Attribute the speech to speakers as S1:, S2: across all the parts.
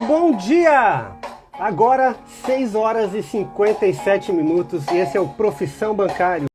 S1: Bom dia! Agora 6 horas e 57 minutos e esse é o Profissão Bancário.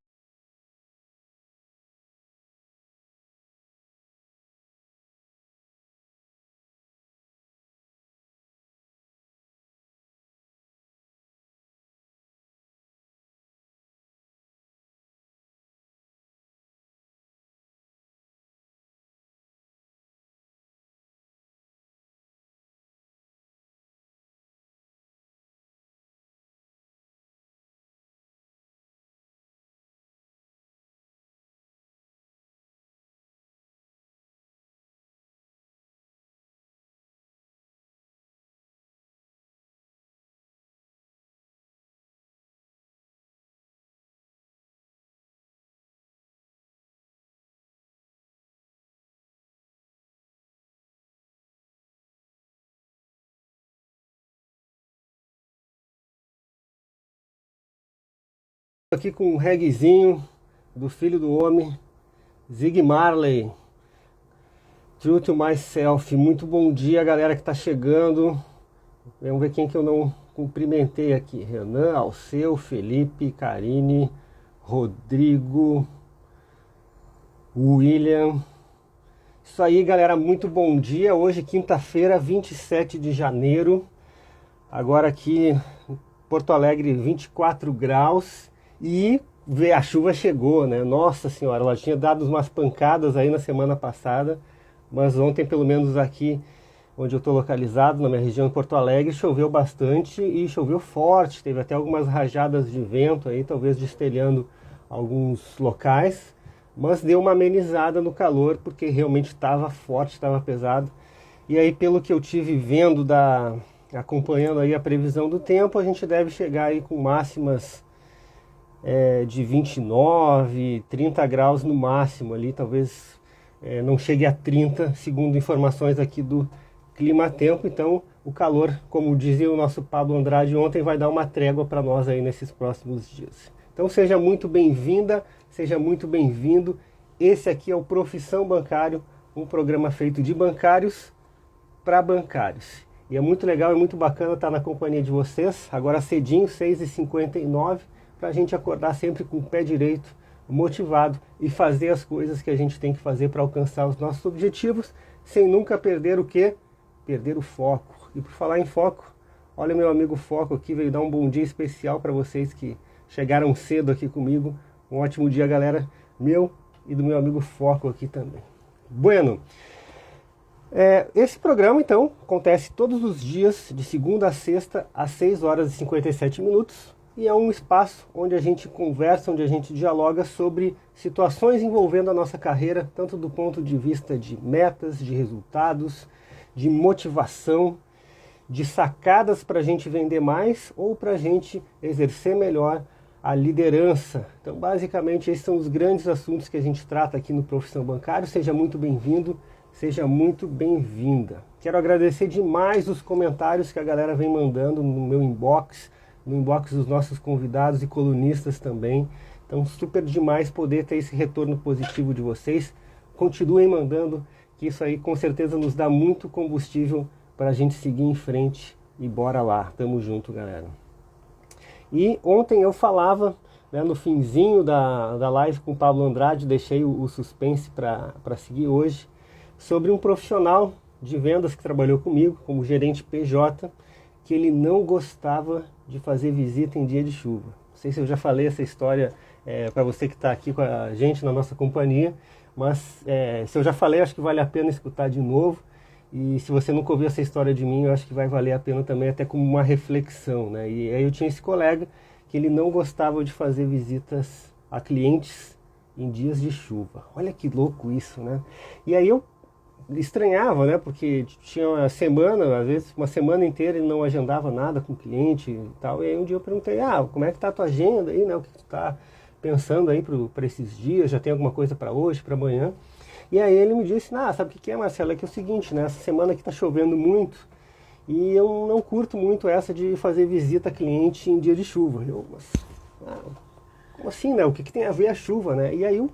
S1: Aqui com um reguezinho do Filho do Homem, Zig Marley, True to Myself. Muito bom dia, galera que está chegando. Vamos ver quem que eu não cumprimentei aqui. Renan, Alceu, Felipe, Karine, Rodrigo, William. Isso aí, galera, muito bom dia. Hoje, quinta-feira, 27 de janeiro. Agora aqui em Porto Alegre, 24 graus. E a chuva chegou, né? Nossa senhora, ela tinha dado umas pancadas aí na semana passada, mas ontem, pelo menos aqui onde eu estou localizado, na minha região de Porto Alegre, choveu bastante e choveu forte. Teve até algumas rajadas de vento aí, talvez destelhando alguns locais, mas deu uma amenizada no calor, porque realmente estava forte, estava pesado. E aí, pelo que eu tive vendo, acompanhando aí a previsão do tempo, a gente deve chegar aí com máximas de 29, 30 graus no máximo ali, talvez não chegue a 30, segundo informações aqui do Clima Tempo. Então o calor, como dizia o nosso Pablo Andrade ontem, vai dar uma trégua para nós aí nesses próximos dias. Então seja muito bem-vinda, seja muito bem-vindo. Esse aqui é o Profissão Bancário, um programa feito de bancários para bancários. E é muito legal, é muito bacana estar na companhia de vocês, agora cedinho, 6h59, para a gente acordar sempre com o pé direito, motivado e fazer as coisas que a gente tem que fazer para alcançar os nossos objetivos, sem nunca perder o quê? Perder o foco. E por falar em foco, olha o meu amigo Foco aqui, veio dar um bom dia especial para vocês que chegaram cedo aqui comigo. Um ótimo dia, galera, meu e do meu amigo Foco aqui também. Bueno, esse programa, então, acontece todos os dias, de segunda a sexta, às 6 horas e 57 minutos. E é um espaço onde a gente conversa, onde a gente dialoga sobre situações envolvendo a nossa carreira, tanto do ponto de vista de metas, de resultados, de motivação, de sacadas para a gente vender mais ou para a gente exercer melhor a liderança. Então, basicamente, esses são os grandes assuntos que a gente trata aqui no Profissão Bancário. Seja muito bem-vindo, seja muito bem-vinda. Quero agradecer demais os comentários que a galera vem mandando no meu inbox, no inbox dos nossos convidados e colunistas também. Então, super demais poder ter esse retorno positivo de vocês. Continuem mandando, que isso aí com certeza nos dá muito combustível para a gente seguir em frente e bora lá. Tamo junto, galera. E ontem eu falava, né, no finzinho da live com o Pablo Andrade, deixei o suspense para seguir hoje, sobre um profissional de vendas que trabalhou comigo como gerente PJ, que ele não gostava de fazer visita em dia de chuva. Não sei se eu já falei essa história para você que está aqui com a gente na nossa companhia, mas se eu já falei, acho que vale a pena escutar de novo. E se você nunca ouviu essa história de mim, eu acho que vai valer a pena também, até como uma reflexão, né? E aí eu tinha esse colega que ele não gostava de fazer visitas a clientes em dias de chuva. Olha que louco isso, né? E aí eu estranhava, né? Porque tinha uma semana, às vezes uma semana inteira ele não agendava nada com o cliente e tal. E aí um dia eu perguntei, como é que tá a tua agenda aí, né? O que tu tá pensando aí para esses dias? Já tem alguma coisa para hoje, para amanhã? E aí ele me disse, sabe o que é, Marcelo? É que é o seguinte, né? Essa semana aqui tá chovendo muito e eu não curto muito essa de fazer visita a cliente em dia de chuva. Como assim, né? O que tem a ver a chuva, né? E aí o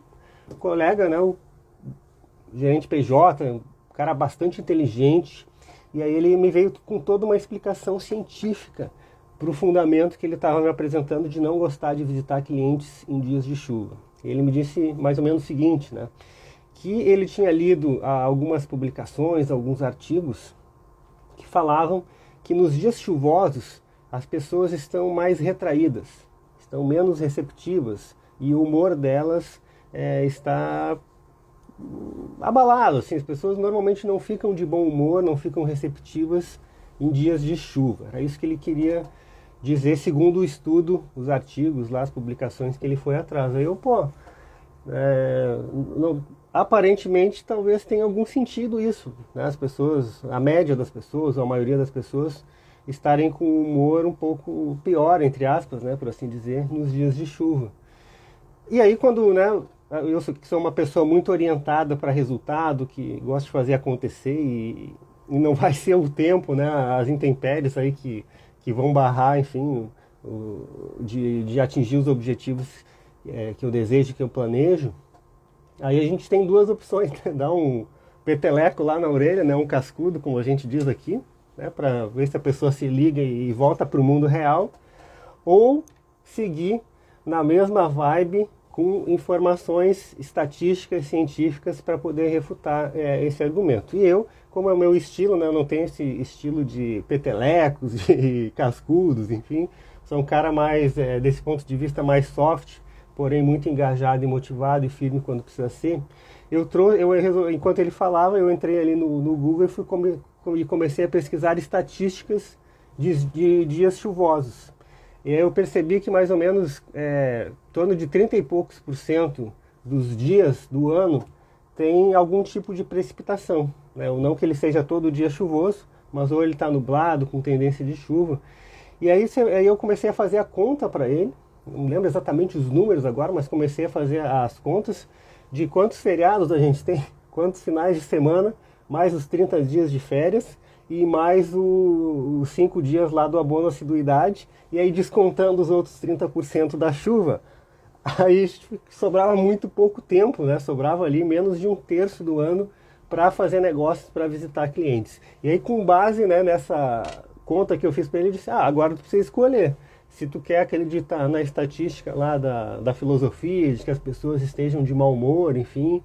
S1: colega, né? O gerente PJ, um cara bastante inteligente, E aí ele me veio com toda uma explicação científica para o fundamento que ele estava me apresentando de não gostar de visitar clientes em dias de chuva. Ele me disse mais ou menos o seguinte, né? Que ele tinha lido algumas publicações, alguns artigos que falavam que nos dias chuvosos as pessoas estão mais retraídas, estão menos receptivas e o humor delas está abalado. Assim, as pessoas normalmente não ficam de bom humor, não ficam receptivas em dias de chuva. Era isso que ele queria dizer, segundo o estudo, os artigos lá, as publicações que ele foi atrás. Aí eu, aparentemente talvez tenha algum sentido isso, né? As pessoas, a média das pessoas, ou a maioria das pessoas, estarem com o humor um pouco pior, entre aspas, né, por assim dizer, nos dias de chuva. E aí quando, né, eu sou uma pessoa muito orientada para resultado, que gosta de fazer acontecer e não vai ser o tempo, né, as intempéries aí que vão barrar, enfim, de atingir os objetivos que eu desejo, que eu planejo. Aí a gente tem duas opções, né? Dar um peteleco lá na orelha, né? Um cascudo, como a gente diz aqui, né? Para ver se a pessoa se liga e volta para o mundo real, ou seguir na mesma vibe com informações estatísticas, científicas para poder refutar esse argumento. E eu, como é o meu estilo, né? Eu não tenho esse estilo de petelecos, de cascudos, enfim, sou um cara mais, desse ponto de vista, mais soft, porém muito engajado e motivado e firme quando precisa ser. Enquanto ele falava, eu entrei ali no Google e comecei a pesquisar estatísticas de dias chuvosos. E aí eu percebi que mais ou menos em torno de 30 e poucos % dos dias do ano tem algum tipo de precipitação, né? Não que ele seja todo dia chuvoso, mas ou ele está nublado, com tendência de chuva. E aí eu comecei a fazer a conta para ele. Não lembro exatamente os números agora, mas comecei a fazer as contas de quantos feriados a gente tem, quantos finais de semana, mais os 30 dias de férias e mais os 5 dias lá do abono assiduidade, e aí descontando os outros 30% da chuva. Aí sobrava muito pouco tempo, né? Sobrava ali menos de 1/3 do ano para fazer negócios, para visitar clientes. E aí com base, né, nessa conta que eu fiz para ele, eu disse, agora tu precisa escolher. Se tu quer acreditar na estatística lá da filosofia, de que as pessoas estejam de mau humor, enfim,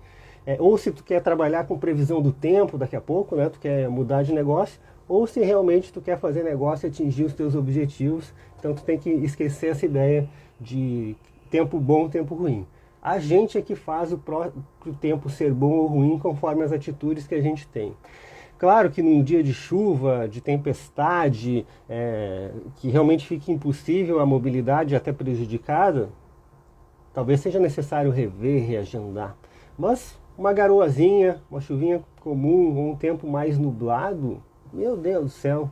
S1: ou se tu quer trabalhar com previsão do tempo daqui a pouco, né, tu quer mudar de negócio, ou se realmente tu quer fazer negócio e atingir os teus objetivos, então tu tem que esquecer essa ideia de tempo bom, tempo ruim. A gente é que faz o próprio tempo ser bom ou ruim conforme as atitudes que a gente tem. Claro que num dia de chuva, de tempestade, que realmente fique impossível a mobilidade até prejudicada, talvez seja necessário rever, reagendar. Mas uma garoazinha, uma chuvinha comum, um tempo mais nublado, meu Deus do céu.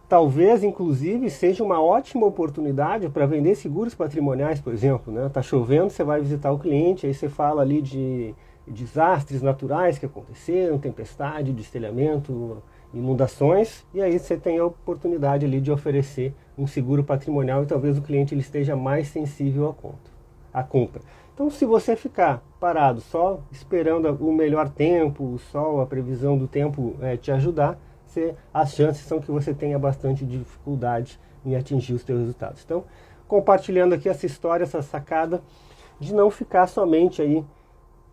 S1: Talvez, inclusive, seja uma ótima oportunidade para vender seguros patrimoniais, por exemplo, né? Tá chovendo, você vai visitar o cliente, aí você fala ali de desastres naturais que aconteceram, tempestade, destelhamento, inundações, e aí você tem a oportunidade ali de oferecer um seguro patrimonial e talvez o cliente ele esteja mais sensível à compra. Então, se você ficar parado só esperando o melhor tempo, o sol, a previsão do tempo te ajudar, as chances são que você tenha bastante dificuldade em atingir os seus resultados. Então, compartilhando aqui essa história, essa sacada de não ficar somente aí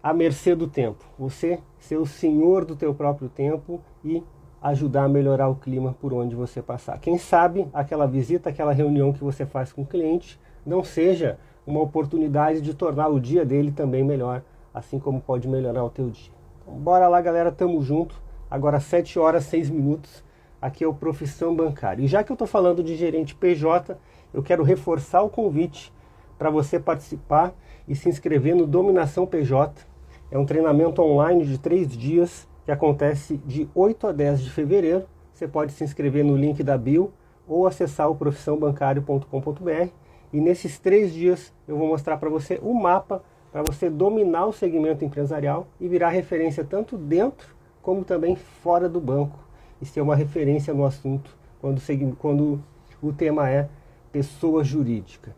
S1: à mercê do tempo. Você ser o senhor do teu próprio tempo e ajudar a melhorar o clima por onde você passar. Quem sabe aquela visita, aquela reunião que você faz com o cliente não seja uma oportunidade de tornar o dia dele também melhor, assim como pode melhorar o teu dia. Então, bora lá, galera, tamo junto. Agora 7h06, aqui é o Profissão Bancária. E já que eu estou falando de gerente PJ, eu quero reforçar o convite para você participar e se inscrever no Dominação PJ. É um treinamento online de 3 dias que acontece de 8 a 10 de fevereiro. Você pode se inscrever no link da bio ou acessar o profissãobancário.com.br. E nesses 3 dias eu vou mostrar para você o mapa para você dominar o segmento empresarial e virar referência tanto dentro como também fora do banco. E ser uma referência no assunto quando o tema é pessoa jurídica.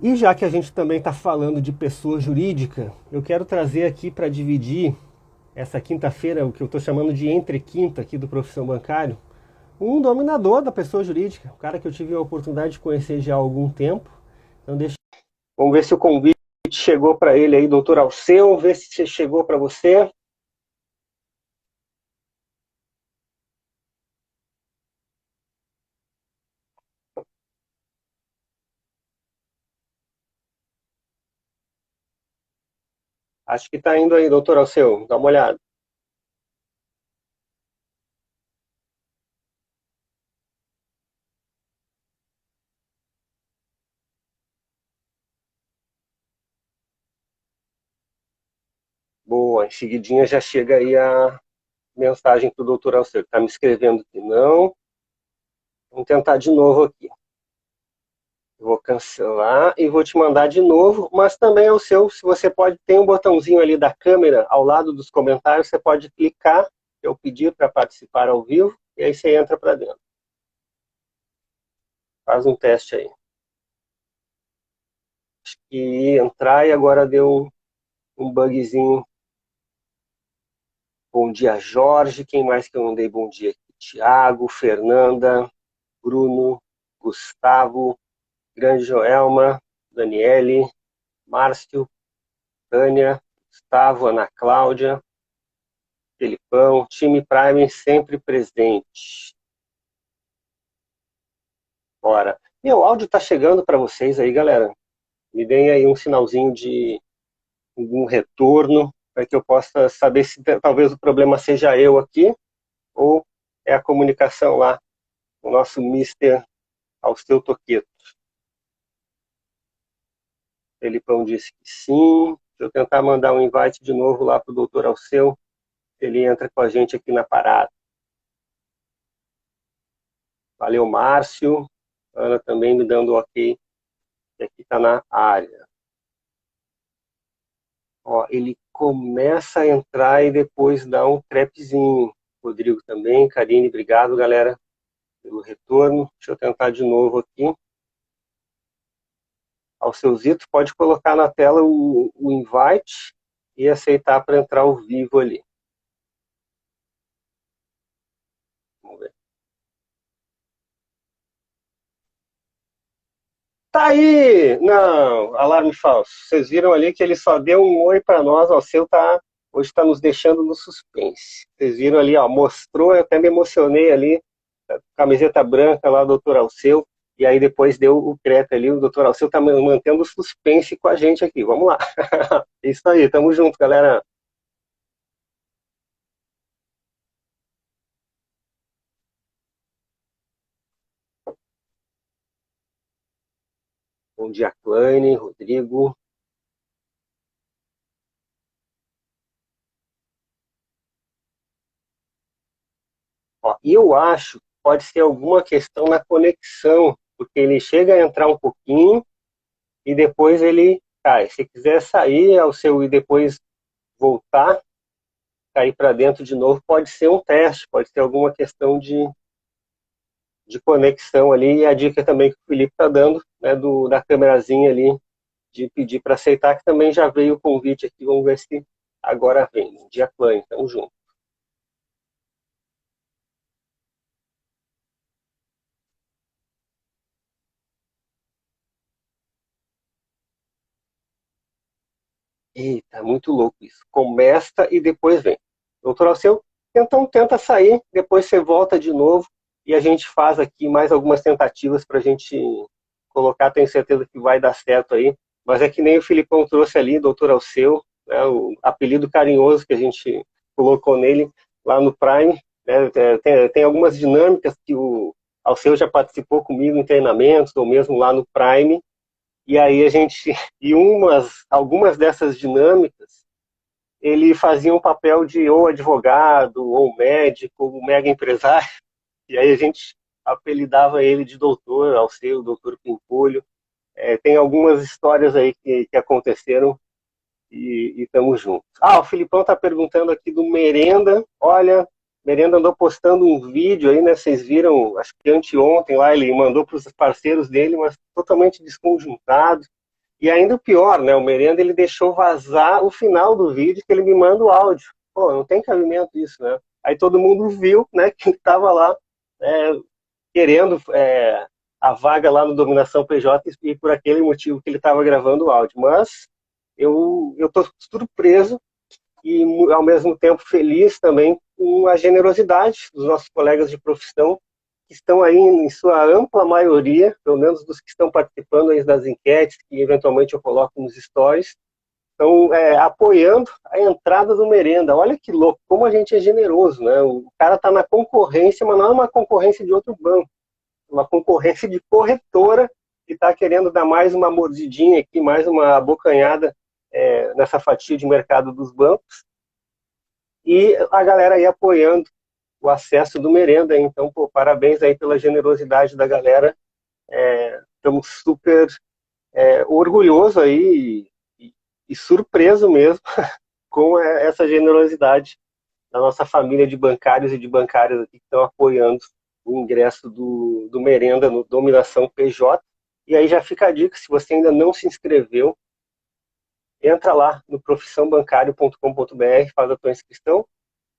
S1: E já que a gente também está falando de pessoa jurídica, eu quero trazer aqui para dividir essa quinta-feira, o que eu estou chamando de entre quinta aqui do Profissão Bancário, um dominador da pessoa jurídica, um cara que eu tive a oportunidade de conhecer já há algum tempo. Então vamos ver se o convite chegou para ele aí, doutor Alceu, ver se chegou para você. Acho que está indo aí, doutor Alceu, dá uma olhada. Boa, em seguidinha já chega aí a mensagem para o doutor Alceu, que está me escrevendo que não. Vamos tentar de novo aqui. Vou cancelar e vou te mandar de novo, mas também é o seu, se você pode, tem um botãozinho ali da câmera ao lado dos comentários, você pode clicar, eu pedir para participar ao vivo, e aí você entra para dentro. Faz um teste aí. Acho que ia entrar e agora deu um bugzinho. Bom dia, Jorge. Quem mais que eu não dei bom dia aqui? Tiago, Fernanda, Bruno, Gustavo, Grande Joelma, Daniele, Márcio, Tânia, Gustavo, Ana Cláudia, Felipão, time Prime sempre presente. Bora. Meu áudio tá chegando para vocês aí, galera. Me deem aí um sinalzinho de um retorno para que eu possa saber se talvez o problema seja eu aqui ou é a comunicação lá, o nosso Mister Alceu Toqueto. Felipão disse que sim. Deixa eu tentar mandar um invite de novo lá para o doutor Alceu. Ele entra com a gente aqui na parada. Valeu, Márcio. Ana também me dando ok. Que aqui está na área. Ó, ele começa a entrar e depois dá um trapzinho. Rodrigo também. Karine, obrigado, galera, pelo retorno. Deixa eu tentar de novo aqui. Alceuzito, pode colocar na tela o invite e aceitar para entrar ao vivo ali. Vamos ver. Tá aí! Não, alarme falso. Vocês viram ali que ele só deu um oi para nós. O seu tá, hoje está nos deixando no suspense. Vocês viram ali, ó, mostrou, eu até me emocionei ali, camiseta branca lá, doutor Alceu, e aí depois deu o crepe ali, o doutor Alceu tá mantendo o suspense com a gente aqui. Vamos lá. Isso aí, tamo junto, galera. Bom dia, Claine, Rodrigo. Ó, e eu acho que pode ser alguma questão na conexão, porque ele chega a entrar um pouquinho e depois ele cai. Se quiser sair ao seu e depois voltar, cair para dentro de novo, pode ser um teste, pode ser alguma questão de conexão ali. E a dica também que o Felipe está dando, né, da câmerazinha ali, de pedir para aceitar, que também já veio o convite aqui. Vamos ver se agora vem. Dia Clã, tamo junto. Eita, muito louco isso. Começa e depois vem. Doutor Alceu, então tenta sair, depois você volta de novo e a gente faz aqui mais algumas tentativas para a gente colocar, tenho certeza que vai dar certo aí. Mas é que nem o Filipão trouxe ali, doutor Alceu, né, o apelido carinhoso que a gente colocou nele lá no Prime. Né, tem algumas dinâmicas que o Alceu já participou comigo em treinamentos, ou mesmo lá no Prime, e aí a gente, e algumas dessas dinâmicas, ele fazia um papel de ou advogado, ou médico, ou mega empresário, e aí a gente apelidava ele de doutor Alceu, doutor Pimpolho. Tem algumas histórias aí que aconteceram e estamos juntos. Ah, o Filipão está perguntando aqui do Merenda. Olha, Merenda andou postando um vídeo aí, né? Vocês viram, acho que anteontem lá, ele mandou para os parceiros dele, mas totalmente desconjuntado. E ainda o pior, né? O Merenda ele deixou vazar o final do vídeo que ele me manda o áudio. pô, não tem cabimento isso, né? Aí todo mundo viu, né, que ele estava lá é, querendo a vaga lá no Dominação PJ e por aquele motivo que ele estava gravando o áudio. Mas eu tô surpreso e ao mesmo tempo feliz também com a generosidade dos nossos colegas de profissão que estão aí em sua ampla maioria, pelo menos dos que estão participando aí das enquetes que eventualmente eu coloco nos stories, estão apoiando a entrada do Merenda. Olha que louco, como a gente é generoso, né? O cara está na concorrência, mas não é uma concorrência de outro banco, é uma concorrência de corretora que está querendo dar mais uma mordidinha aqui, mais uma abocanhada nessa fatia de mercado dos bancos. E a galera aí apoiando o acesso do Merenda. Então, pô, parabéns aí pela generosidade da galera. Estamos super orgulhosos aí e surpreso mesmo com essa generosidade da nossa família de bancários e de bancárias aqui que estão apoiando o ingresso do Merenda no Dominação PJ. E aí já fica a dica, se você ainda não se inscreveu, entra lá no profissãobancário.com.br, faz a tua inscrição.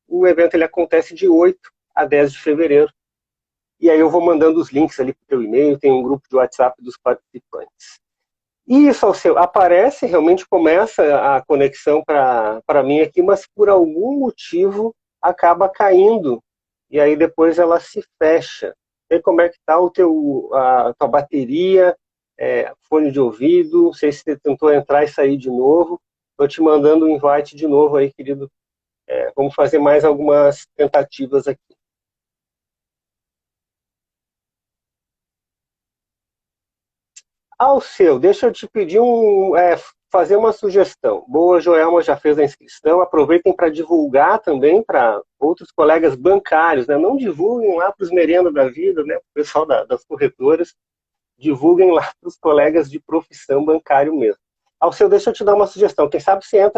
S1: O evento ele acontece de 8 a 10 de fevereiro. E aí eu vou mandando os links ali para o teu e-mail, tem um grupo de WhatsApp dos participantes. E isso, Alceu, aparece, realmente começa a conexão para mim aqui, mas por algum motivo acaba caindo. E aí depois ela se fecha. E aí como é que está a tua bateria, fone de ouvido, não sei se você tentou entrar e sair de novo. Estou te mandando um invite de novo aí, querido. Vamos fazer mais algumas tentativas aqui. Alceu, deixa eu te pedir fazer uma sugestão. Boa, Joelma já fez a inscrição. Aproveitem para divulgar também para outros colegas bancários, né? Não divulguem lá para os merendas da vida, né? Para o pessoal das corretoras. Divulguem lá para os colegas de profissão bancário mesmo. Alceu, deixa eu te dar uma sugestão. Quem sabe você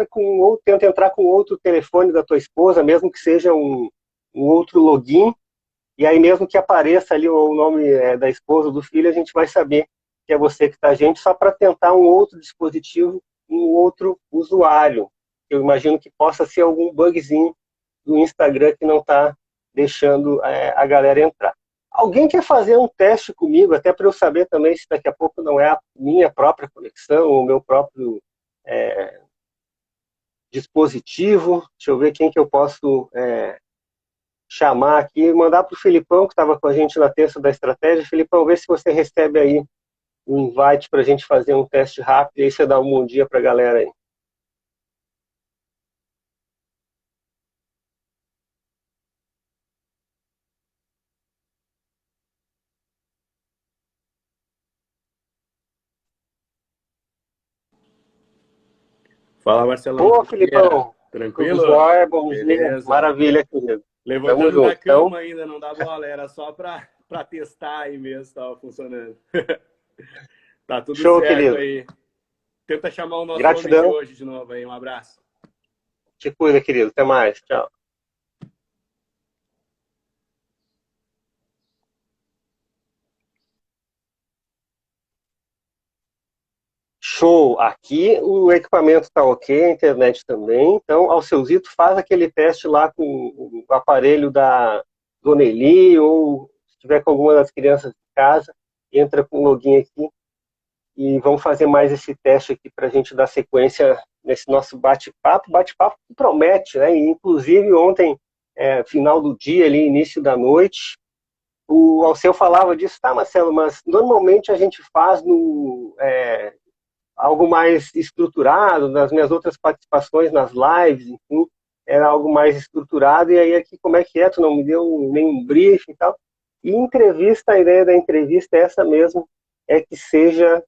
S1: tenta entrar com outro telefone da tua esposa, mesmo que seja um outro login, e aí mesmo que apareça ali o nome da esposa ou do filho, a gente vai saber que é você que está a gente, só para tentar um outro dispositivo, um outro usuário. Eu imagino que possa ser algum bugzinho do Instagram que não está deixando a galera entrar. Alguém quer fazer um teste comigo, até para eu saber também se daqui a pouco não é a minha própria conexão, ou o meu próprio dispositivo? Deixa eu ver quem que eu posso chamar aqui, mandar para o Filipão, que estava com a gente na terça da estratégia. Filipão, vê se você recebe aí um invite para a gente fazer um teste rápido, e aí você dá um bom dia para a galera aí.
S2: Fala, Marcelão,
S1: Boa,
S2: bom dia.
S1: Filipão. Tudo
S2: Tranquilo?
S1: jóia, bom dia.
S2: Beleza.
S1: Maravilha, querido. Tamo
S2: Levantando da
S1: junto. Então,
S2: cama ainda, não dá bola, era só para testar aí mesmo se estava funcionando. Tá tudo
S1: show,
S2: certo
S1: querido.
S2: aí. Tenta chamar o nosso homem de
S1: Gratidão.
S2: hoje de novo aí. Um abraço.
S1: Te cuida, querido. Até mais. Tchau. Show. Aqui o equipamento está ok, a internet também. Então, Alceuzito, faz aquele teste lá com o aparelho da Dona Eli, ou se tiver com alguma das crianças de casa, entra com o login aqui e vamos fazer mais esse teste aqui para a gente dar sequência nesse nosso bate-papo. Bate-papo que promete, né? E, inclusive, ontem, final do dia, ali, início da noite, o Alceu falava disso, tá, Marcelo, mas normalmente a gente faz algo mais estruturado, nas minhas outras participações nas lives, enfim, era algo mais estruturado, e aí aqui como é que é? Tu não me deu nenhum briefing e tal. E entrevista, a ideia da entrevista é essa mesmo, é que seja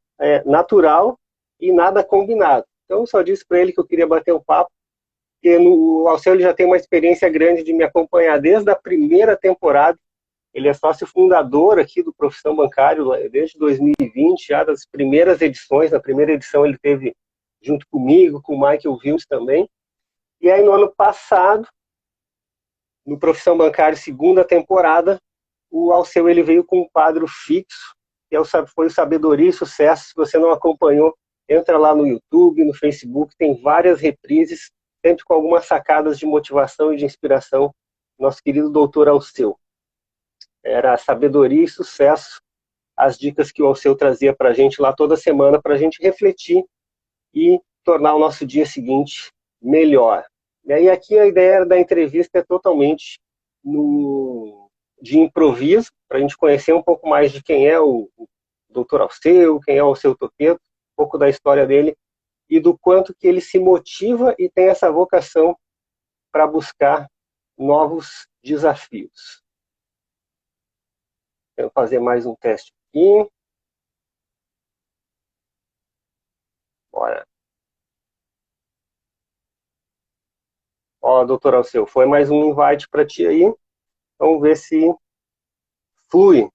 S1: natural e nada combinado. Então eu só disse para ele que eu queria bater um papo, porque o Alceu ele já tem uma experiência grande de me acompanhar desde a primeira temporada. Ele é sócio fundador aqui do Profissão Bancário desde 2020, já das primeiras edições. Na primeira edição ele teve junto comigo, com o Michael Wills também. E aí no ano passado, no Profissão Bancário, segunda temporada, o Alceu ele veio com um quadro fixo, que foi o Sabedoria e Sucesso. Se você não acompanhou, entra lá no YouTube, no Facebook, tem várias reprises sempre com algumas sacadas de motivação e de inspiração, nosso querido doutor Alceu. Era sabedoria e sucesso, as dicas que o Alceu trazia para a gente lá toda semana, para a gente refletir e tornar o nosso dia seguinte melhor. E aí aqui a ideia da entrevista é totalmente de improviso, para a gente conhecer um pouco mais de quem é o Dr. Alceu, quem é o Alceu Topetto, um pouco da história dele e do quanto que ele se motiva e tem essa vocação para buscar novos desafios. Vou fazer mais um teste aqui. Bora. Ó, doutor Alceu, foi mais um invite para ti aí. Vamos ver se flui.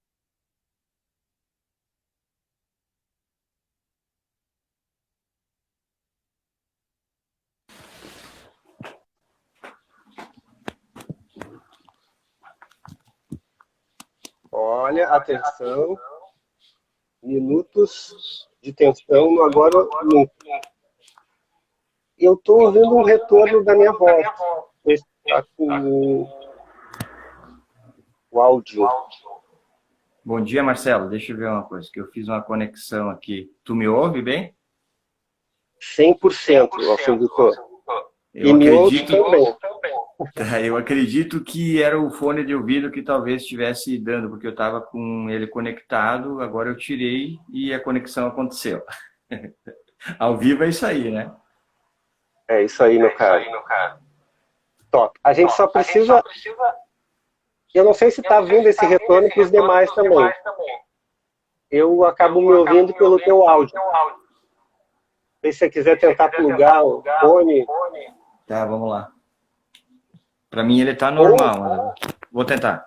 S1: Olha, atenção. Minutos de tensão no agora nunca. Eu estou ouvindo um retorno da minha voz. Está com o áudio.
S3: Bom dia, Marcelo. Deixa eu ver uma coisa, que eu fiz uma conexão aqui. Tu me ouve bem?
S1: 100%, Alceu Vitor. E me ouve também.
S3: Eu acredito que era o fone de ouvido que talvez estivesse dando, porque eu estava com ele conectado, agora eu tirei e a conexão aconteceu. Ao vivo é isso aí, né?
S1: É isso aí, meu cara. Top. A gente só precisa... Eu não sei se está vindo esse retorno para os demais também. Eu acabo me ouvindo pelo teu áudio. Se você quiser tentar plugar o fone...
S3: Tá, vamos lá. Para mim ele tá normal. Vou tentar.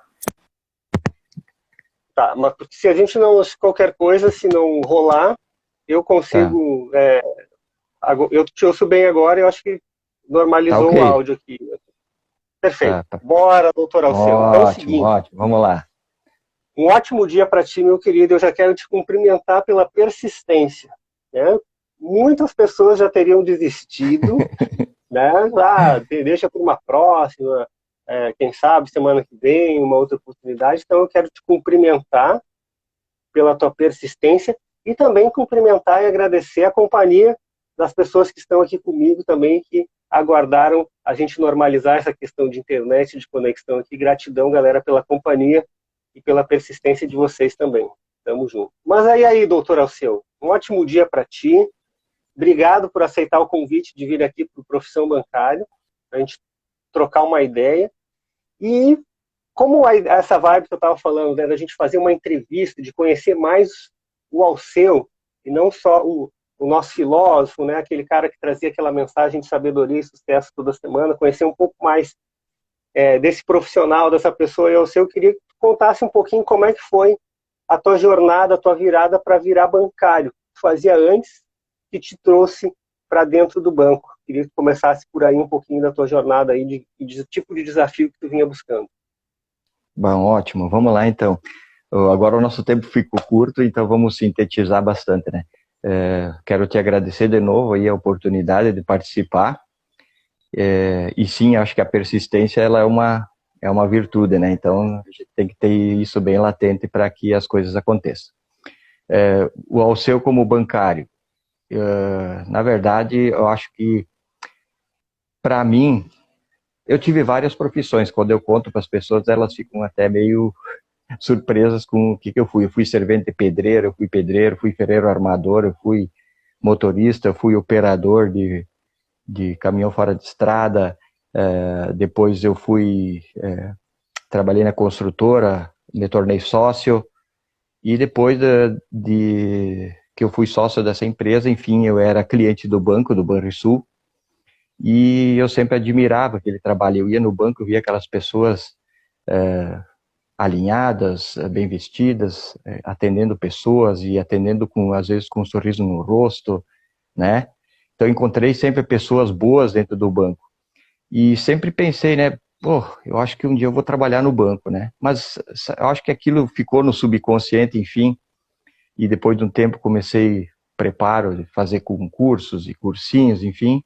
S1: Tá, mas se a gente não... Qualquer coisa, se não rolar, eu consigo... eu te ouço bem agora, eu acho que normalizou o áudio aqui. Perfeito. Bora, doutor Alceu. Então é o seguinte,
S4: ótimo, vamos lá.
S1: Um ótimo dia para ti, meu querido. Eu já quero te cumprimentar pela persistência. Né? Muitas pessoas já teriam desistido, né? Deixa para uma próxima, quem sabe semana que vem, uma outra oportunidade. Então eu quero te cumprimentar pela tua persistência e também cumprimentar e agradecer a companhia das pessoas que estão aqui comigo também, que aguardaram a gente normalizar essa questão de internet, de conexão aqui. Gratidão, galera, pela companhia e pela persistência de vocês também. Tamo junto. Mas aí, doutor Alceu, um ótimo dia para ti. Obrigado por aceitar o convite de vir aqui para o Profissão Bancário, para a gente trocar uma ideia. E como essa vibe que eu estava falando, né, da gente fazer uma entrevista, de conhecer mais o Alceu, e não só o nosso filósofo, né, aquele cara que trazia aquela mensagem de sabedoria e sucesso toda semana, conhecer um pouco mais desse profissional, dessa pessoa. E eu queria que tu contasse um pouquinho como é que foi a tua jornada, a tua virada para virar bancário. Tu fazia antes que te trouxe para dentro do banco. Queria que tu começasse por aí um pouquinho da tua jornada aí, de tipo de desafio que tu vinha buscando.
S4: Bom, ótimo. Vamos lá, então. Agora o nosso tempo ficou curto, então vamos sintetizar bastante, né? Quero te agradecer de novo aí a oportunidade de participar. E sim, acho que a persistência ela é uma virtude, né? Então a gente tem que ter isso bem latente para que as coisas aconteçam. O Alceu como bancário, na verdade, eu acho que para mim, eu tive várias profissões. Quando eu conto para as pessoas, elas ficam até meio surpresas com o que eu fui. Eu fui servente pedreiro, eu fui pedreiro, fui ferreiro armador, eu fui motorista, eu fui operador de caminhão fora de estrada, depois eu trabalhei na construtora, me tornei sócio, e depois que eu fui sócio dessa empresa, enfim, eu era cliente do banco, do Banrisul, e eu sempre admirava aquele trabalho. Eu ia no banco, eu via aquelas pessoas alinhadas, bem vestidas, atendendo pessoas e atendendo às vezes com um sorriso no rosto, né? Então encontrei sempre pessoas boas dentro do banco e sempre pensei, né? Eu acho que um dia eu vou trabalhar no banco, né? Mas eu acho que aquilo ficou no subconsciente, enfim. E depois de um tempo comecei preparo de fazer concursos e cursinhos, enfim.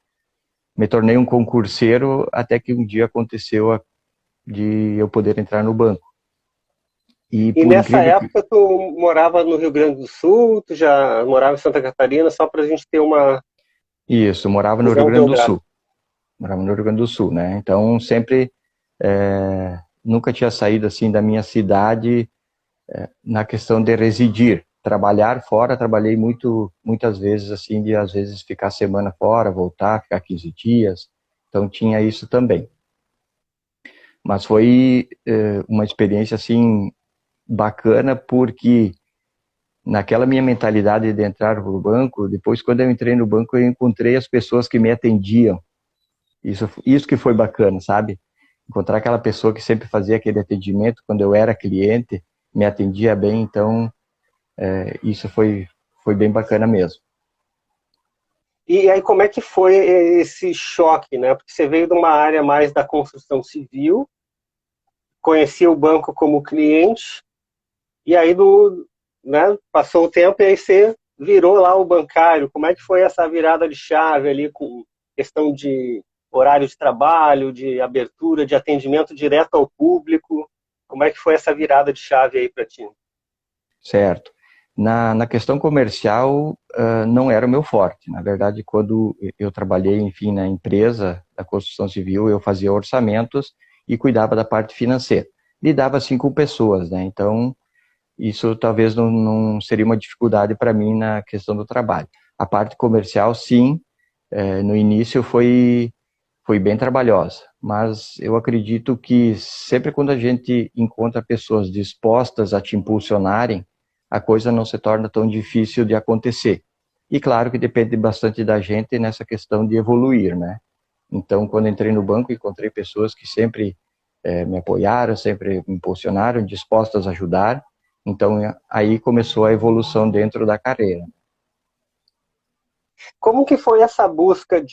S4: me tornei um concurseiro até que um dia aconteceu de eu poder entrar no banco.
S1: E
S4: por
S1: nessa
S4: incrível que...
S1: época tu morava no Rio Grande do Sul, tu já morava em Santa Catarina, só para a gente ter uma
S4: Isso, morava no Rio
S1: visão
S4: Grande do
S1: geográfica.
S4: Sul. Morava no Rio Grande do Sul, né? Então, sempre, nunca tinha saído, assim, da minha cidade na questão de residir. Trabalhar fora, trabalhei muitas vezes, assim, de às vezes ficar semana fora, voltar, ficar 15 dias. Então, tinha isso também. Mas foi uma experiência, assim, bacana, porque naquela minha mentalidade de entrar no banco, depois, quando eu entrei no banco, eu encontrei as pessoas que me atendiam. Isso que foi bacana, sabe? Encontrar aquela pessoa que sempre fazia aquele atendimento quando eu era cliente, me atendia bem, então isso foi bem bacana mesmo.
S1: E aí como é que foi esse choque, né? Porque você veio de uma área mais da construção civil, conhecia o banco como cliente, e aí né, passou o tempo e aí você virou lá o bancário. Como é que foi essa virada de chave ali com questão de horário de trabalho, de abertura, de atendimento direto ao público? Como é que foi essa virada de chave aí para ti?
S4: Certo. Na questão comercial, não era o meu forte. Na verdade, quando eu trabalhei, enfim, na empresa da construção civil, eu fazia orçamentos e cuidava da parte financeira. Lidava, assim, com pessoas, né? Então, isso talvez não seria uma dificuldade para mim na questão do trabalho. A parte comercial, sim, no início foi bem trabalhosa, mas eu acredito que sempre quando a gente encontra pessoas dispostas a te impulsionarem, a coisa não se torna tão difícil de acontecer. E claro que depende bastante da gente nessa questão de evoluir, né? Então, quando entrei no banco, encontrei pessoas que sempre me apoiaram, sempre me impulsionaram, dispostas a ajudar. Então, aí começou a evolução dentro da carreira.
S1: Como que foi essa busca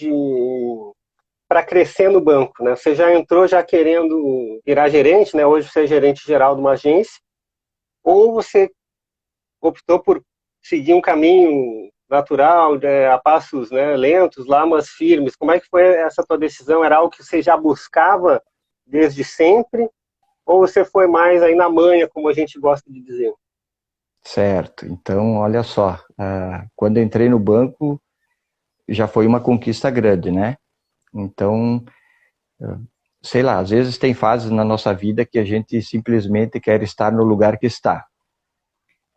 S1: para crescer no banco, né? Você já entrou já querendo virar gerente, né? Hoje você é gerente geral de uma agência, ou você optou por seguir um caminho natural, a passos, né, lentos lá, mas firmes? Como é que foi essa tua decisão? Era algo que você já buscava desde sempre? Ou você foi mais aí na manha, como a gente gosta de dizer?
S4: Certo. Então, olha só, quando eu entrei no banco, já foi uma conquista grande, né? Então, sei lá, às vezes tem fases na nossa vida que a gente simplesmente quer estar no lugar que está.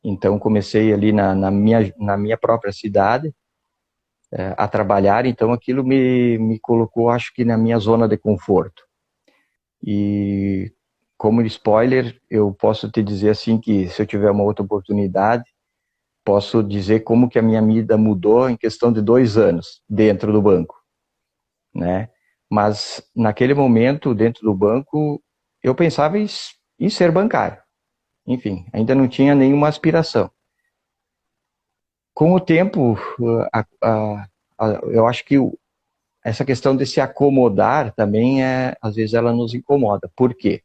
S4: Então, comecei ali na minha própria cidade a trabalhar, então aquilo me colocou, acho que, na minha zona de conforto. E, como spoiler, eu posso te dizer assim que, se eu tiver uma outra oportunidade, posso dizer como que a minha vida mudou em questão de 2 anos dentro do banco, né? Mas, naquele momento, dentro do banco, eu pensava em ser bancário. Enfim, ainda não tinha nenhuma aspiração. Com o tempo, eu acho que essa questão de se acomodar também, às vezes, ela nos incomoda. Por quê?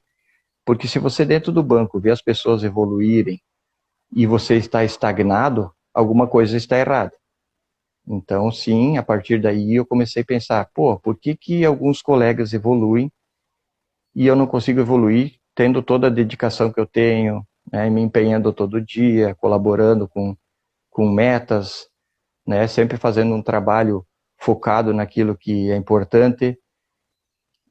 S4: Porque se você dentro do banco vê as pessoas evoluírem e você está estagnado, alguma coisa está errada. Então, sim, a partir daí eu comecei a pensar, por que alguns colegas evoluem e eu não consigo evoluir tendo toda a dedicação que eu tenho, né, me empenhando todo dia, colaborando com metas, né, sempre fazendo um trabalho focado naquilo que é importante.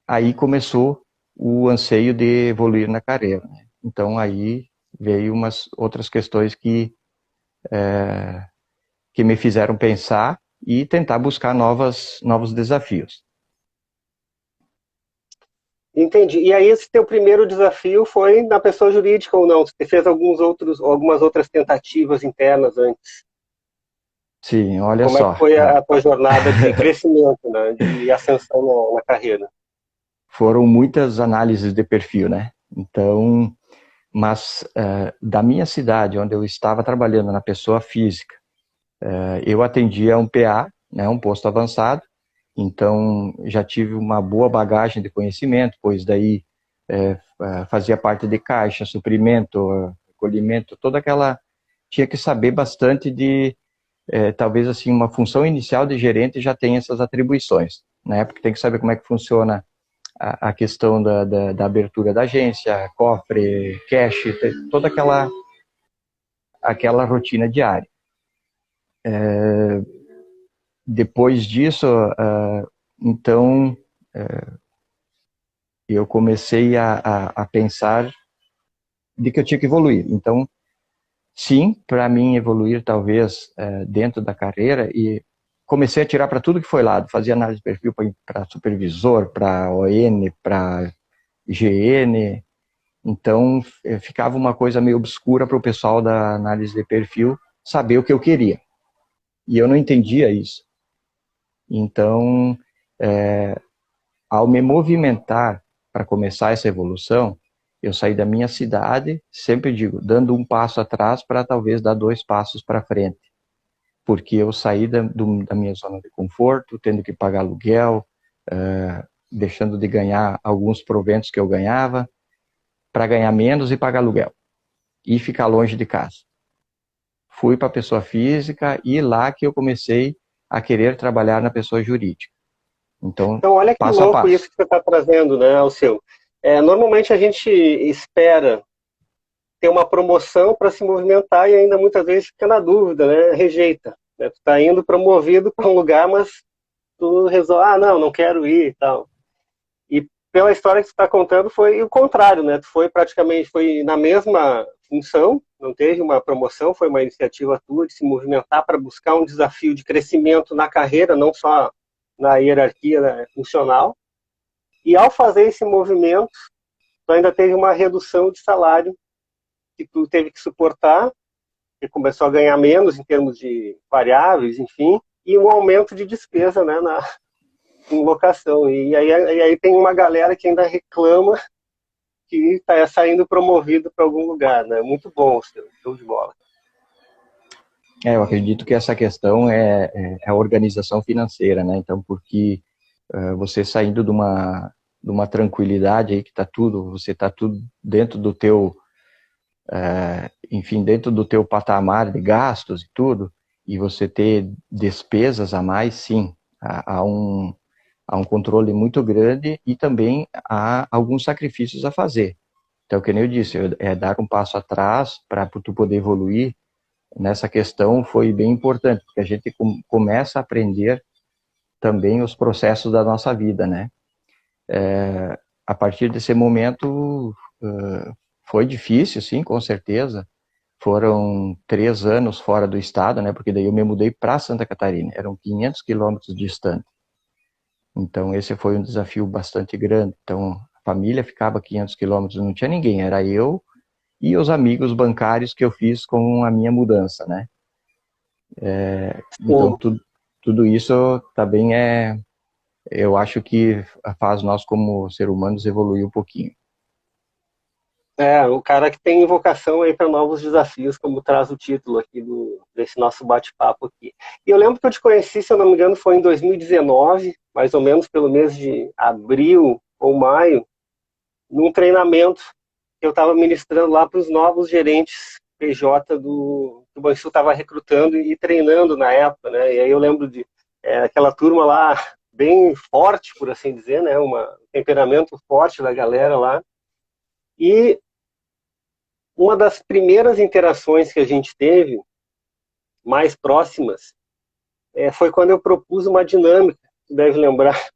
S4: Aí começou o anseio de evoluir na carreira, né? Então aí veio umas outras questões que me fizeram pensar e tentar buscar novos desafios.
S1: Entendi. E aí esse teu primeiro desafio foi na pessoa jurídica ou não? Você fez algumas outras tentativas internas antes?
S4: Sim, olha
S1: Como é que
S4: só,
S1: foi a tua jornada de crescimento, né, de ascensão na carreira?
S4: foram muitas análises de perfil, né? Então, mas da minha cidade, onde eu estava trabalhando na pessoa física, eu atendia um PA, né, um posto avançado, então já tive uma boa bagagem de conhecimento, pois daí fazia parte de caixa, suprimento, recolhimento, toda aquela... Tinha que saber bastante de, talvez assim, uma função inicial de gerente já tem essas atribuições. né? Porque tem que saber como é que funciona a questão da abertura da agência, cofre, cash, toda aquela rotina diária. Depois disso, então, eu comecei a pensar de que eu tinha que evoluir. Então, sim, para mim evoluir talvez dentro da carreira, e comecei a tirar para tudo que foi lado, fazia análise de perfil para supervisor, para ON, para GN, então ficava uma coisa meio obscura para o pessoal da análise de perfil saber o que eu queria, e eu não entendia isso. Então, ao me movimentar para começar essa evolução, eu saí da minha cidade, sempre digo, dando um passo atrás para talvez dar 2 passos para frente. Porque eu saí da minha zona de conforto, tendo que pagar aluguel, deixando de ganhar alguns proventos que eu ganhava, para ganhar menos e pagar aluguel. E ficar longe de casa. Fui para a pessoa física e lá que eu comecei a querer trabalhar na pessoa jurídica. Então
S1: olha que
S4: passo a
S1: louco
S4: passo.
S1: isso que você está trazendo, né, Alceu? Normalmente a gente espera ter uma promoção para se movimentar e ainda muitas vezes fica na dúvida, né? Rejeita. Né? Tu está indo promovido para um lugar, mas tu resolve, não quero ir e tal. E pela história que você está contando foi o contrário, né? Tu foi na mesma função, não teve uma promoção, foi uma iniciativa tua de se movimentar para buscar um desafio de crescimento na carreira, não só na hierarquia, né, funcional. E ao fazer esse movimento, tu ainda teve uma redução de salário que tu teve que suportar, que começou a ganhar menos em termos de variáveis, enfim, e um aumento de despesa, né, em locação. E aí tem uma galera que ainda reclama que está saindo promovido para algum lugar, né? Muito bom, show de bola.
S4: Eu acredito que essa questão é a organização financeira, né? Então, porque você saindo de uma tranquilidade aí que você está tudo dentro do teu, enfim, dentro do teu patamar de gastos e tudo, e você ter despesas a mais, sim, há um controle muito grande e também há alguns sacrifícios a fazer. Então, que nem eu disse, dar um passo atrás para tu poder evoluir nessa questão foi bem importante, porque a gente começa a aprender também os processos da nossa vida, né? A partir desse momento, foi difícil, sim, com certeza. Foram 3 anos fora do estado, né? Porque daí eu me mudei para Santa Catarina. Eram 500 quilômetros distante. Então, esse foi um desafio bastante grande. Então, a família ficava 500 quilômetros, não tinha ninguém. Era eu e os amigos bancários que eu fiz com a minha mudança, né? Então, tudo isso também eu acho que faz nós, como seres humanos, evoluir um pouquinho.
S1: O cara que tem vocação aí para novos desafios, como traz o título aqui desse nosso bate-papo aqui. E eu lembro que eu te conheci, se eu não me engano, foi em 2019, mais ou menos pelo mês de abril ou maio, num treinamento que eu estava ministrando lá para os novos gerentes PJ que o Banrisul estava recrutando e treinando na época, né? E aí eu lembro de aquela turma lá bem forte, por assim dizer, né? Um temperamento forte da galera lá. E uma das primeiras interações que a gente teve, mais próximas, foi quando eu propus uma dinâmica, você deve lembrar,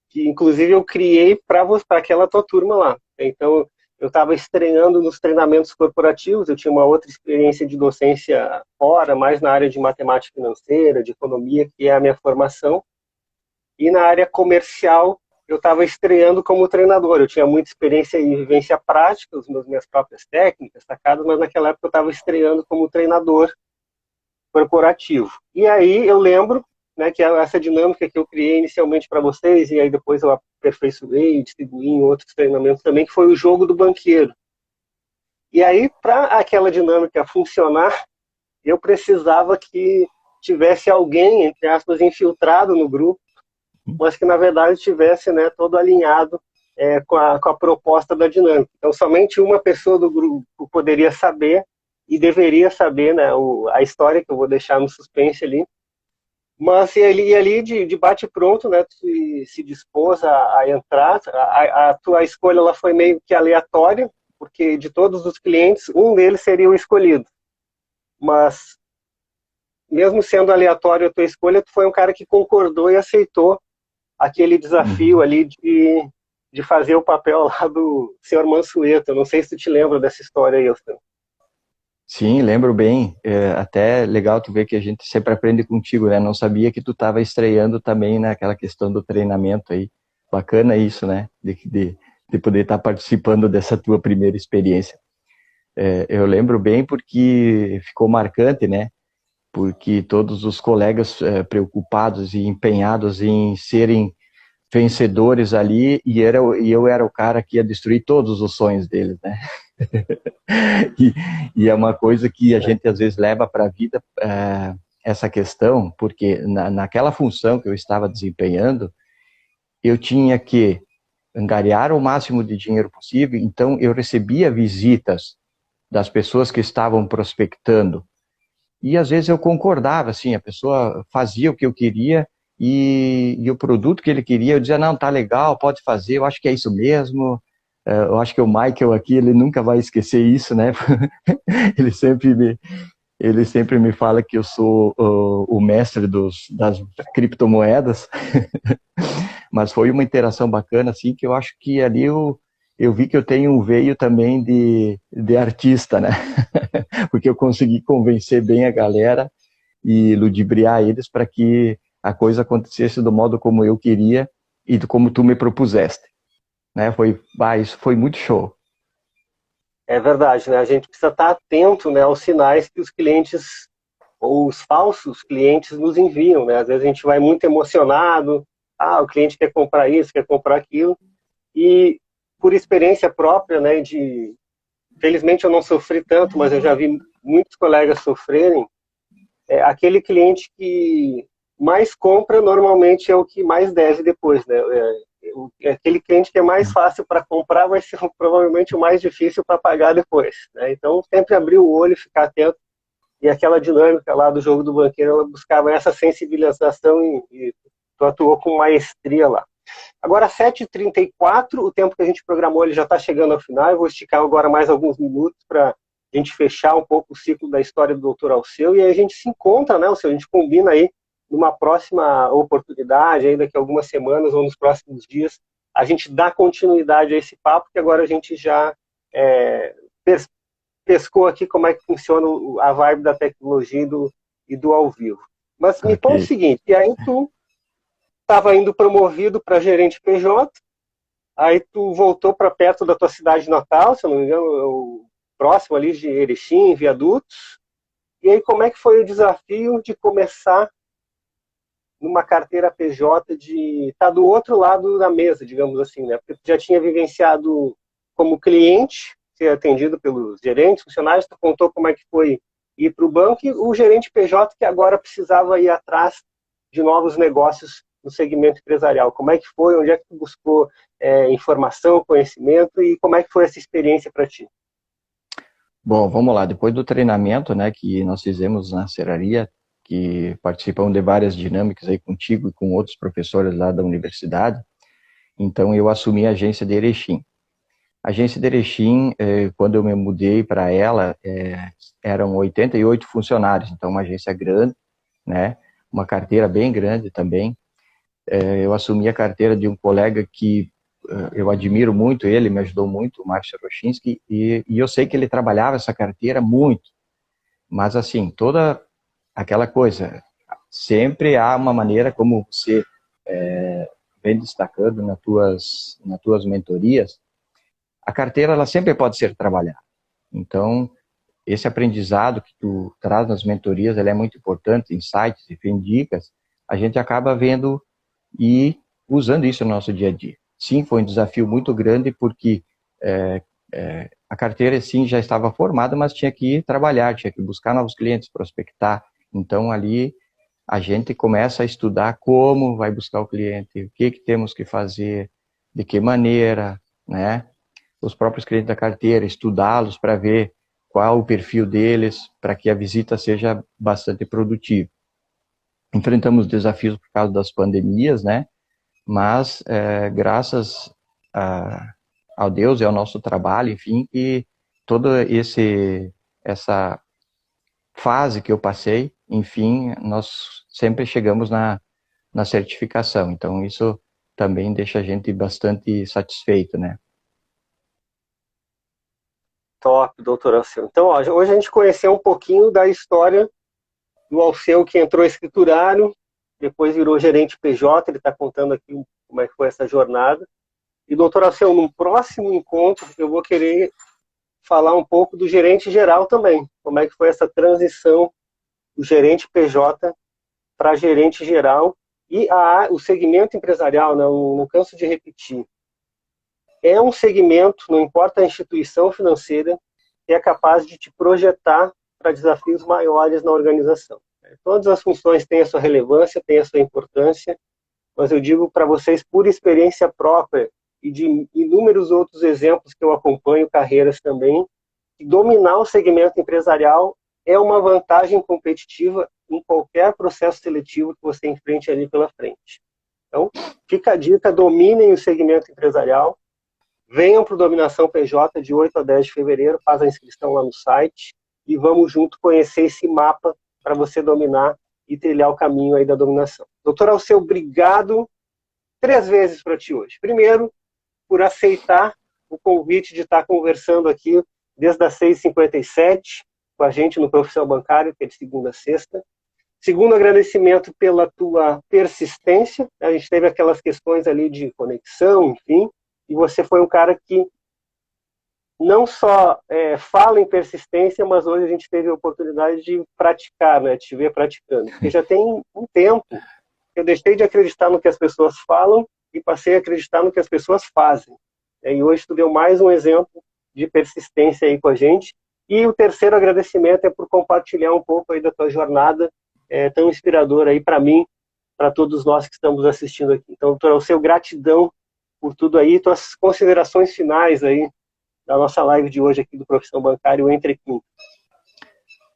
S1: que inclusive eu criei para aquela tua turma lá. Então, eu estava estreando nos treinamentos corporativos, eu tinha uma outra experiência de docência fora, mais na área de matemática financeira, de economia, que é a minha formação, e na área comercial, eu estava estreando como treinador. Eu tinha muita experiência e vivência prática, minhas próprias técnicas, sacadas, mas naquela época eu estava estreando como treinador corporativo. E aí eu lembro, né, que essa dinâmica que eu criei inicialmente para vocês, e aí depois eu aperfeiçoei e distribuí em outros treinamentos também, que foi o jogo do banqueiro. E aí, para aquela dinâmica funcionar, eu precisava que tivesse alguém, entre aspas, infiltrado no grupo, mas que na verdade estivesse, né, todo alinhado com a proposta da dinâmica. Então, somente uma pessoa do grupo poderia saber e deveria saber, né, a história que eu vou deixar no suspense ali, Mas e ali de bate-pronto, né, tu se dispôs a entrar, a tua escolha ela foi meio que aleatória, porque de todos os clientes, um deles seria o escolhido. Mas, mesmo sendo aleatório a tua escolha, tu foi um cara que concordou e aceitou aquele desafio ali de fazer o papel lá do senhor Mansueto. Eu não sei se tu te lembra dessa história aí, Elton.
S4: Sim, lembro bem. Até legal tu ver que a gente sempre aprende contigo, né? Não sabia que tu estava estreando também naquela questão do treinamento aí. Bacana isso, né? De poder estar participando dessa tua primeira experiência. Eu lembro bem porque ficou marcante, né? Porque todos os colegas preocupados e empenhados em serem vencedores ali, e eu era o cara que ia destruir todos os sonhos deles, né? e é uma coisa que a gente às vezes leva para a vida, essa questão, porque naquela função que eu estava desempenhando, eu tinha que angariar o máximo de dinheiro possível, então eu recebia visitas das pessoas que estavam prospectando, e às vezes eu concordava, assim, a pessoa fazia o que eu queria, e o produto que ele queria, eu dizia, não, tá legal, pode fazer, eu acho que é isso mesmo. Eu acho que o Michael aqui, ele nunca vai esquecer isso, né? ele, ele sempre me fala que eu sou o mestre das criptomoedas, mas foi uma interação bacana, assim, que eu acho que ali eu vi que eu tenho um veio também de artista, né? Porque eu consegui convencer bem a galera e ludibriar eles para que a coisa acontecesse do modo como eu queria e como tu me propuseste, né? Isso foi muito show.
S1: É verdade, né? A gente precisa estar atento, né, aos sinais que os clientes ou os falsos clientes nos enviam, né? Às vezes a gente vai muito emocionado, o cliente quer comprar isso, quer comprar aquilo, e por experiência própria, né, felizmente eu não sofri tanto, mas eu já vi muitos colegas sofrerem, aquele cliente que mais compra normalmente é o que mais deve depois, né? Aquele cliente que é mais fácil para comprar vai ser provavelmente o mais difícil para pagar depois, né? Então sempre abrir o olho, ficar atento, e aquela dinâmica lá do jogo do banqueiro, ela buscava essa sensibilização e tu atuou com maestria lá. Agora 7h34, o tempo que a gente programou ele já está chegando ao final, eu vou esticar agora mais alguns minutos para a gente fechar um pouco o ciclo da história do Dr. Alceu, e aí a gente se encontra, né, Alceu? A gente combina aí numa próxima oportunidade, aí daqui a algumas semanas ou nos próximos dias, a gente dá continuidade a esse papo, que agora a gente já pescou aqui como é que funciona a vibe da tecnologia e do ao vivo. Mas me conta o seguinte, e aí tu estava indo promovido para gerente PJ, aí tu voltou para perto da tua cidade natal, se eu não me engano, próximo ali de Erechim, Viadutos, e aí como é que foi o desafio de começar numa carteira PJ, de estar do outro lado da mesa, digamos assim, né? Porque tu já tinha vivenciado como cliente, ser atendido pelos gerentes, funcionários, tu contou como é que foi ir para o banco, e o gerente PJ que agora precisava ir atrás de novos negócios no segmento empresarial. Como é que foi? Onde é que tu buscou informação, conhecimento, e como é que foi essa experiência para ti?
S4: Bom, vamos lá. Depois do treinamento, né, que nós fizemos na serraria, que participamos de várias dinâmicas aí contigo e com outros professores lá da universidade, então eu assumi a agência de Erechim. A agência de Erechim, quando eu me mudei para ela, eram 88 funcionários, então uma agência grande, né, uma carteira bem grande também. Eu assumi a carteira de um colega que eu admiro muito ele, me ajudou muito, o Márcio Rochinski, e eu sei que ele trabalhava essa carteira muito, mas assim, toda aquela coisa, sempre há uma maneira como você vem destacando nas tuas mentorias, a carteira ela sempre pode ser trabalhada. Então, esse aprendizado que tu traz nas mentorias, ele é muito importante, insights, enfim, dicas, a gente acaba vendo e usando isso no nosso dia a dia. Sim, foi um desafio muito grande porque a carteira, sim, já estava formada, mas tinha que ir trabalhar, tinha que buscar novos clientes, prospectar. Então, ali, a gente começa a estudar como vai buscar o cliente, o que temos que fazer, de que maneira, né? Os próprios clientes da carteira, estudá-los para ver qual o perfil deles, para que a visita seja bastante produtiva. enfrentamos desafios por causa das pandemias, né? Mas graças ao Deus e ao nosso trabalho, enfim, que toda essa fase que eu passei, enfim, nós sempre chegamos na certificação. Então, isso também deixa a gente bastante satisfeito, né?
S1: Top, doutor Alceu. Então, ó, hoje a gente conheceu um pouquinho da história do Alceu, que entrou escriturário, depois virou gerente PJ, ele está contando aqui como é que foi essa jornada. E, doutor Alceu, num próximo encontro, eu vou querer falar um pouco do gerente geral também, como é que foi essa transição do gerente PJ para gerente geral. E o segmento empresarial, não canso de repetir, é um segmento, não importa a instituição financeira, que é capaz de te projetar para desafios maiores na organização. Todas as funções têm a sua relevância, têm a sua importância, mas eu digo para vocês, por experiência própria e de inúmeros outros exemplos que eu acompanho, carreiras também, que dominar o segmento empresarial é uma vantagem competitiva em qualquer processo seletivo que você enfrente ali pela frente. Então, fica a dica, dominem o segmento empresarial, venham para o Dominação PJ de 8 a 10 de fevereiro, faz a inscrição lá no site e vamos junto conhecer esse mapa para você dominar e trilhar o caminho aí da dominação. Doutor Alceu, obrigado 3 vezes para ti hoje. Primeiro, por aceitar o convite de estar conversando aqui desde as 6h57 com a gente no Profissão Bancário, que é de segunda a sexta. Segundo, agradecimento pela tua persistência. A gente teve aquelas questões ali de conexão, enfim, e você foi um cara que não só fala em persistência, mas hoje a gente teve a oportunidade de praticar, né, de te ver praticando. Porque já tem um tempo que eu deixei de acreditar no que as pessoas falam e passei a acreditar no que as pessoas fazem. E hoje tu deu mais um exemplo de persistência aí com a gente. E o terceiro agradecimento é por compartilhar um pouco aí da tua jornada tão inspiradora aí para mim, para todos nós que estamos assistindo aqui. Então, doutor Alceu, gratidão por tudo aí, tuas considerações finais aí da nossa live de hoje aqui do Profissão Bancário Entre Quinto.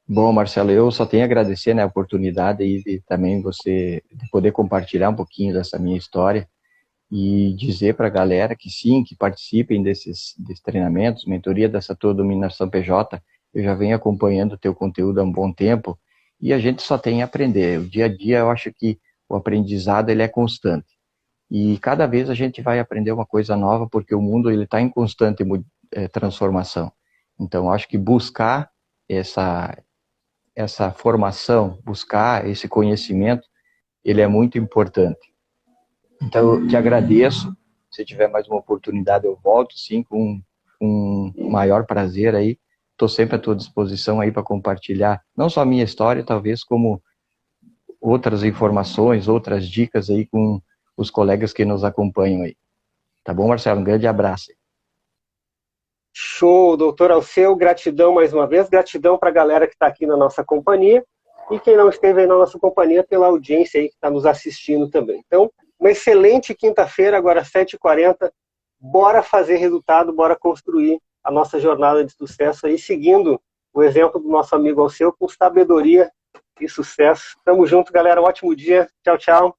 S4: Bom, Marcelo, eu só tenho a agradecer, né, a oportunidade aí de também você de poder compartilhar um pouquinho dessa minha história e dizer para a galera que sim, que participem desses treinamentos, mentoria dessa tua Dominação PJ. Eu já venho acompanhando o teu conteúdo há um bom tempo e a gente só tem a aprender. O dia a dia eu acho que o aprendizado ele é constante e cada vez a gente vai aprender uma coisa nova porque o mundo ele está em constante transformação. Então, acho que buscar essa formação, buscar esse conhecimento, ele é muito importante. Então, eu te agradeço. Se tiver mais uma oportunidade, eu volto, sim, com maior prazer aí. Estou sempre à tua disposição aí para compartilhar, não só a minha história, talvez como outras informações, outras dicas aí com os colegas que nos acompanham aí. Tá bom, Marcelo? Um grande abraço.
S1: Show, doutor Alceu, gratidão mais uma vez, gratidão para a galera que está aqui na nossa companhia e quem não esteve aí na nossa companhia pela audiência aí que está nos assistindo também. Então, uma excelente quinta-feira, agora 7h40, bora fazer resultado, bora construir a nossa jornada de sucesso aí, seguindo o exemplo do nosso amigo Alceu com sabedoria e sucesso. Tamo junto, galera, um ótimo dia, tchau, tchau.